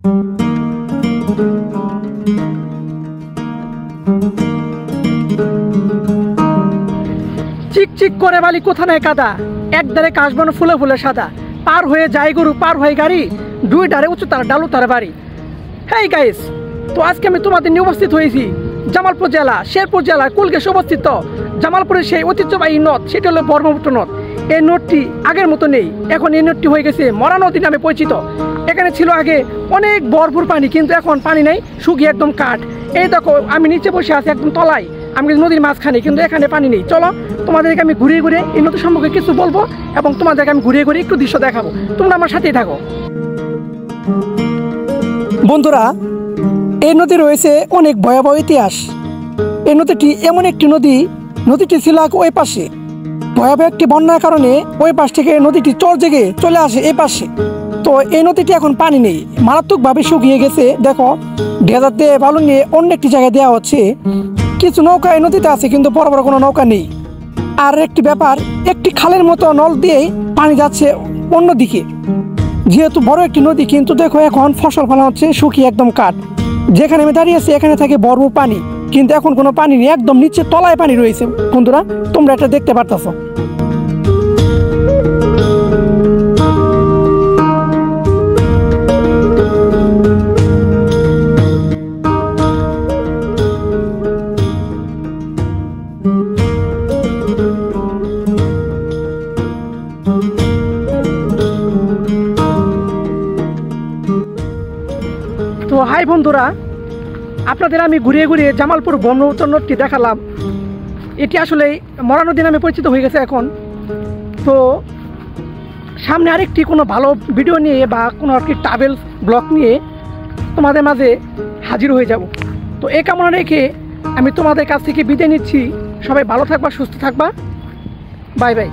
চিকচিক করে বালি কোথা নাই কাদা, একধারে কাশবন ফুলে ফুলে সাদা, পার হয়ে যায় গরু পার হয়ে গাড়ি, দুই ডারে উঁচু তার ডালু তার বাড়ি। হেই গাইস, তো আজকে আমি তোমাদের নিয়ে উপস্থিত হয়েছি জামালপুর জেলা শেরপুর জেলার কুলগেশে অবস্থিত জামালপুরের সেই ঐতিহ্যবাহী নদ, সেটি হলো ব্রহ্মপুত্র নদ। এই নদটি আগের মতো নেই, এখন এই নদটি হয়ে গেছে মরা নদী নামে পরিচিত। এখানে ছিল আগে অনেক ভরপুর পানি, কিন্তু এখন পানি নেই, শুকিয়ে একদম কাঠ। এই দেখো আমি নিচে বসে আছি একদম তলায়, আমি নদীর মাঝখানে, কিন্তু এখানে পানি নেই। চলো তোমাদেরকে আমি ঘুরিয়ে ঘুরিয়ে এই নদী সম্পর্কে কিছু বলবো এবং তোমাদেরকে আমি ঘুরিয়ে ঘুরিয়ে একটু দৃশ্য দেখাবো, তোমরা আমার সাথেই থাকো। বন্ধুরা, এই নদী রয়েছে অনেক ভয়াবহ ইতিহাস। এই নদীটি এমন একটি নদী, নদীটি ছিল ওই পাশে, ভয়াবহ একটি বন্যার কারণে ওই পাশ থেকে নদীটি চর জেগে চলে আসে এই পাশে। তো এই নদীটি এখন পানি নেই, মারাত্মকভাবে শুকিয়ে গেছে। দেখো ডেজার দিয়ে বালু নিয়ে অন্য একটি জায়গায় দেওয়া হচ্ছে। কিছু নৌকা এই নদীতে আছে, কিন্তু বড় বড় কোনো নৌকা নেই। আর একটি ব্যাপার, একটি খালের মতো নল দিয়েই পানি যাচ্ছে অন্যদিকে, যেহেতু বড় একটি নদী। কিন্তু দেখো এখন ফসল ফলানো হচ্ছে, শুকিয়ে একদম কাঠ। যেখানে আমি দাঁড়িয়ে আছি এখানে থাকে ভরপুর পানি, কিন্তু এখন কোনো পানি নেই, একদম নিচে তলায় পানি রয়েছে। বন্ধুরা তোমরা এটা দেখতে পারতেছো। তো হাই বন্ধুরা, আপনাদের আমি ঘুরিয়ে ঘুরিয়ে জামালপুর ব্রহ্মপুত্র নদটি দেখালাম। এটি আসলে মরা নদী নামে পরিচিত হয়ে গেছে এখন। তো সামনে আরেকটি কোনো ভালো ভিডিও নিয়ে বা কোনো আর কি ট্রাভেল ব্লগ নিয়ে তোমাদের মাঝে হাজির হয়ে যাব। তো এই কামনা রেখে আমি তোমাদের কাছ থেকে বিদায় নিচ্ছি। সবাই ভালো থাকবা, সুস্থ থাকবা, বাই বাই।